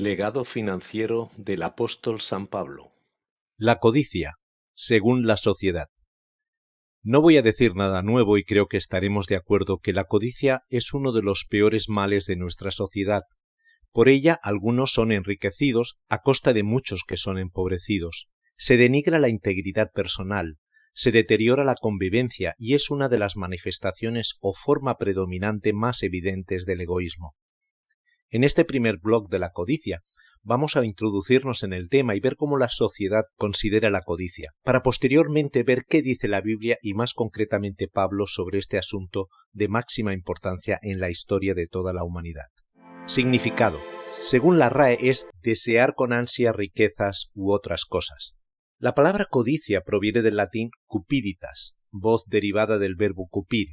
Legado financiero del apóstol San Pablo. La codicia, según la sociedad. No voy a decir nada nuevo y creo que estaremos de acuerdo que la codicia es uno de los peores males de nuestra sociedad. Por ella algunos son enriquecidos a costa de muchos que son empobrecidos. Se denigra la integridad personal, se deteriora la convivencia y es una de las manifestaciones o forma predominante más evidentes del egoísmo. En este primer blog de la codicia, vamos a introducirnos en el tema y ver cómo la sociedad considera la codicia, para posteriormente ver qué dice la Biblia y más concretamente Pablo sobre este asunto de máxima importancia en la historia de toda la humanidad. Significado. Según la RAE es desear con ansia riquezas u otras cosas. La palabra codicia proviene del latín cupiditas, voz derivada del verbo cupir,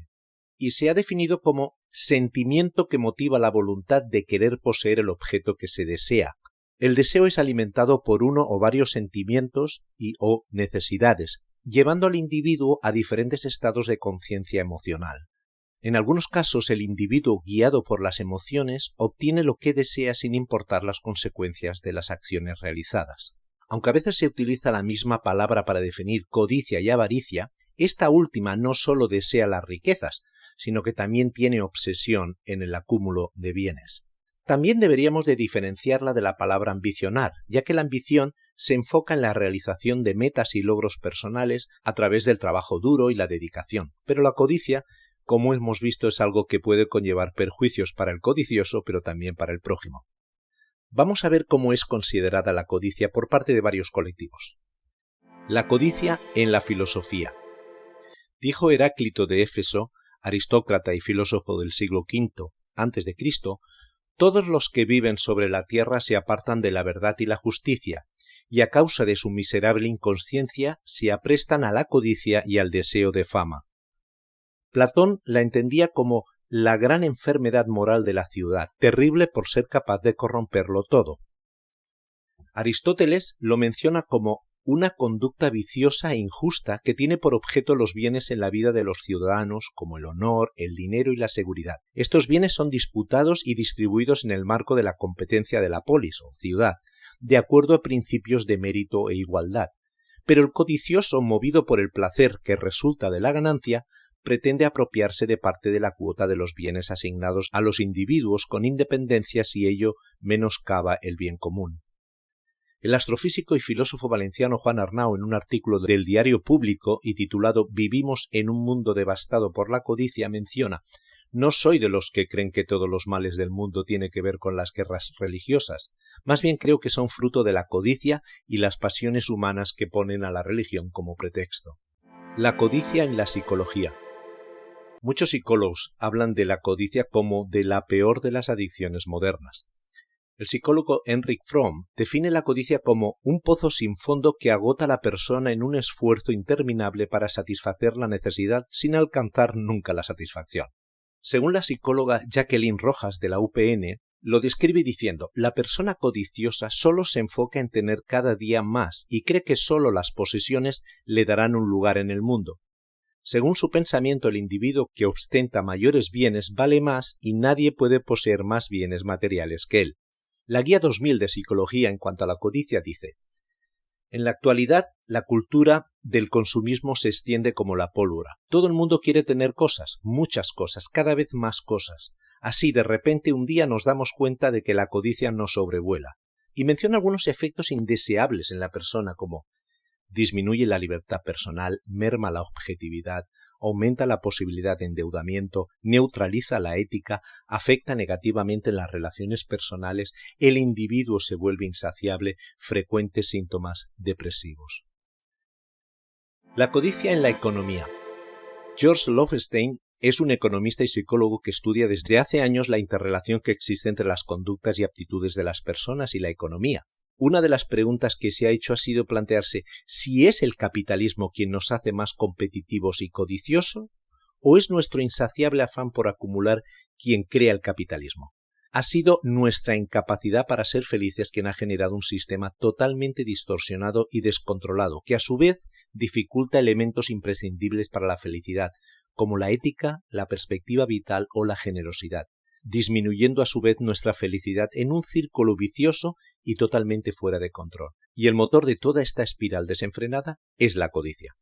y se ha definido como sentimiento que motiva la voluntad de querer poseer el objeto que se desea. El deseo es alimentado por uno o varios sentimientos o necesidades, llevando al individuo a diferentes estados de conciencia emocional. En algunos casos, el individuo, guiado por las emociones, obtiene lo que desea sin importar las consecuencias de las acciones realizadas. Aunque a veces se utiliza la misma palabra para definir codicia y avaricia, esta última no solo desea las riquezas, sino que también tiene obsesión en el acúmulo de bienes. También deberíamos de diferenciarla de la palabra ambicionar, ya que la ambición se enfoca en la realización de metas y logros personales a través del trabajo duro y la dedicación, pero la codicia, como hemos visto, es algo que puede conllevar perjuicios para el codicioso, pero también para el prójimo. Vamos a ver cómo es considerada la codicia por parte de varios colectivos. La codicia en la filosofía. Dijo Heráclito de Éfeso, aristócrata y filósofo del siglo V a.C., todos los que viven sobre la tierra se apartan de la verdad y la justicia, y a causa de su miserable inconsciencia se aprestan a la codicia y al deseo de fama. Platón la entendía como la gran enfermedad moral de la ciudad, terrible por ser capaz de corromperlo todo. Aristóteles lo menciona como una conducta viciosa e injusta que tiene por objeto los bienes en la vida de los ciudadanos, como el honor, el dinero y la seguridad. Estos bienes son disputados y distribuidos en el marco de la competencia de la polis, o ciudad, de acuerdo a principios de mérito e igualdad. Pero el codicioso, movido por el placer que resulta de la ganancia, pretende apropiarse de parte de la cuota de los bienes asignados a los individuos con independencia si ello menoscaba el bien común. El astrofísico y filósofo valenciano Juan Arnau, en un artículo del Diario Público y titulado «Vivimos en un mundo devastado por la codicia», menciona: «No soy de los que creen que todos los males del mundo tienen que ver con las guerras religiosas. Más bien creo que son fruto de la codicia y las pasiones humanas que ponen a la religión como pretexto». La codicia en la psicología. Muchos psicólogos hablan de la codicia como de la peor de las adicciones modernas. El psicólogo Erich Fromm define la codicia como un pozo sin fondo que agota a la persona en un esfuerzo interminable para satisfacer la necesidad sin alcanzar nunca la satisfacción. Según la psicóloga Jacqueline Rojas de la UPN, lo describe diciendo: la persona codiciosa solo se enfoca en tener cada día más y cree que solo las posesiones le darán un lugar en el mundo. Según su pensamiento, el individuo que ostenta mayores bienes vale más y nadie puede poseer más bienes materiales que él. La Guía 2000 de Psicología en cuanto a la codicia dice: en la actualidad, la cultura del consumismo se extiende como la pólvora. Todo el mundo quiere tener cosas, muchas cosas, cada vez más cosas. Así, de repente, un día nos damos cuenta de que la codicia nos sobrevuela. Y menciona algunos efectos indeseables en la persona, como disminuye la libertad personal, merma la objetividad, aumenta la posibilidad de endeudamiento, neutraliza la ética, afecta negativamente las relaciones personales, el individuo se vuelve insaciable, frecuentes síntomas depresivos. La codicia en la economía. George Lofstein es un economista y psicólogo que estudia desde hace años la interrelación que existe entre las conductas y aptitudes de las personas y la economía. Una de las preguntas que se ha hecho ha sido plantearse si es el capitalismo quien nos hace más competitivos y codiciosos, o es nuestro insaciable afán por acumular quien crea el capitalismo. Ha sido nuestra incapacidad para ser felices quien ha generado un sistema totalmente distorsionado y descontrolado, que a su vez dificulta elementos imprescindibles para la felicidad, como la ética, la perspectiva vital o la generosidad. disminuyendo a su vez nuestra felicidad en un círculo vicioso y totalmente fuera de control. Y el motor de toda esta espiral desenfrenada es la codicia.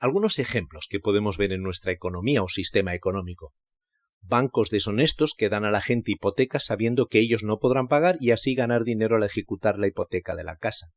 Algunos ejemplos que podemos ver en nuestra economía o sistema económico. Bancos deshonestos que dan a la gente hipotecas sabiendo que ellos no podrán pagar y así ganar dinero al ejecutar la hipoteca de la casa.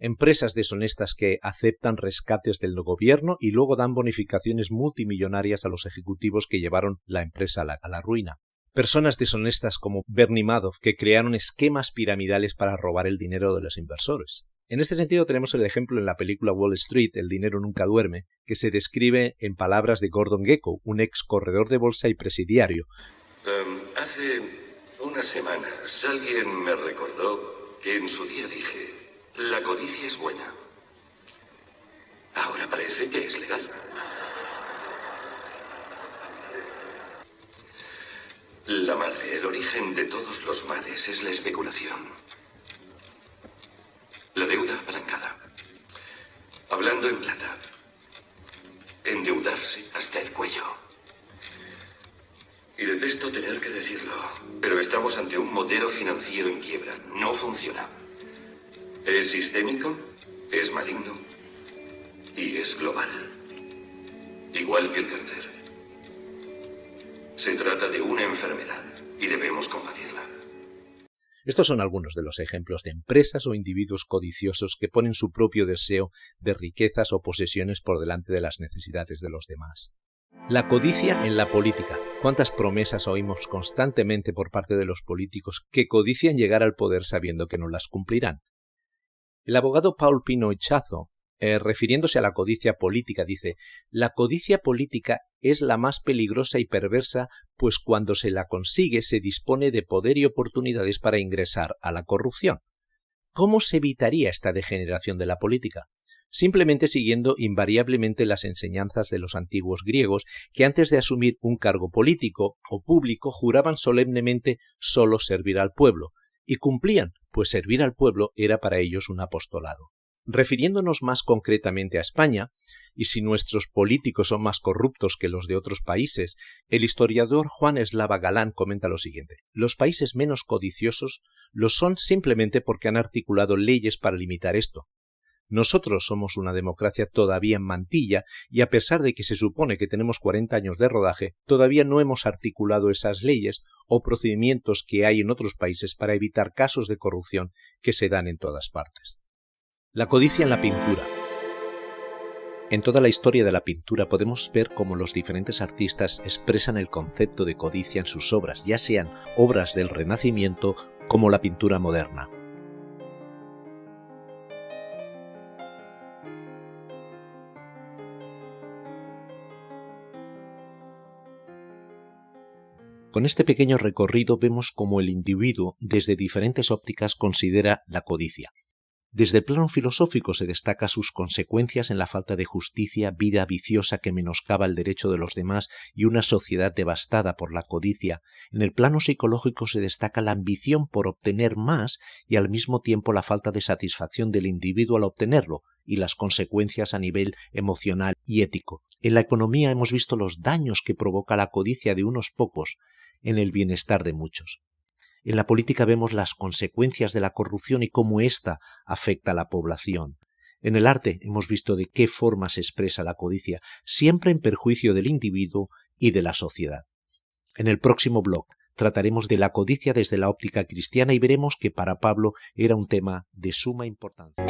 Empresas deshonestas que aceptan rescates del gobierno y luego dan bonificaciones multimillonarias a los ejecutivos que llevaron la empresa a la ruina. Personas deshonestas como Bernie Madoff que crearon esquemas piramidales para robar el dinero de los inversores. En este sentido tenemos el ejemplo en la película Wall Street, El dinero nunca duerme, que se describe en palabras de Gordon Gekko, un ex corredor de bolsa y presidiario. Hace unas semanas alguien me recordó que en su día dije: la codicia es buena. Ahora parece que es legal. La madre, el origen de todos los males es la especulación. La deuda apalancada. Hablando en plata. Endeudarse hasta el cuello. Y detesto tener que decirlo, pero estamos ante un modelo financiero en quiebra. No funciona. Es sistémico, es maligno y es global. Igual que el cáncer. Se trata de una enfermedad y debemos combatirla. Estos son algunos de los ejemplos de empresas o individuos codiciosos que ponen su propio deseo de riquezas o posesiones por delante de las necesidades de los demás. La codicia en la política. ¿Cuántas promesas oímos constantemente por parte de los políticos que codician llegar al poder sabiendo que no las cumplirán? El abogado Paul Pino Echazo, refiriéndose a la codicia política, dice: la codicia política es la más peligrosa y perversa, pues cuando se la consigue se dispone de poder y oportunidades para ingresar a la corrupción. ¿Cómo se evitaría esta degeneración de la política? Simplemente siguiendo invariablemente las enseñanzas de los antiguos griegos, que antes de asumir un cargo político o público juraban solemnemente solo servir al pueblo, y cumplían, pues servir al pueblo era para ellos un apostolado. Refiriéndonos más concretamente a España, y si nuestros políticos son más corruptos que los de otros países, el historiador Juan Eslava Galán comenta lo siguiente: los países menos codiciosos lo son simplemente porque han articulado leyes para limitar esto. Nosotros somos una democracia todavía en mantilla y a pesar de que se supone que tenemos 40 años de rodaje, todavía no hemos articulado esas leyes o procedimientos que hay en otros países para evitar casos de corrupción que se dan en todas partes. La codicia en la pintura. En toda la historia de la pintura podemos ver cómo los diferentes artistas expresan el concepto de codicia en sus obras, ya sean obras del Renacimiento como la pintura moderna. Con este pequeño recorrido vemos cómo el individuo, desde diferentes ópticas, considera la codicia. Desde el plano filosófico se destaca sus consecuencias en la falta de justicia, vida viciosa que menoscaba el derecho de los demás y una sociedad devastada por la codicia. En el plano psicológico se destaca la ambición por obtener más y al mismo tiempo la falta de satisfacción del individuo al obtenerlo y las consecuencias a nivel emocional y ético. En la economía hemos visto los daños que provoca la codicia de unos pocos en el bienestar de muchos. En la política vemos las consecuencias de la corrupción y cómo ésta afecta a la población. En el arte hemos visto de qué forma se expresa la codicia, siempre en perjuicio del individuo y de la sociedad. En el próximo blog trataremos de la codicia desde la óptica cristiana y veremos que para Pablo era un tema de suma importancia.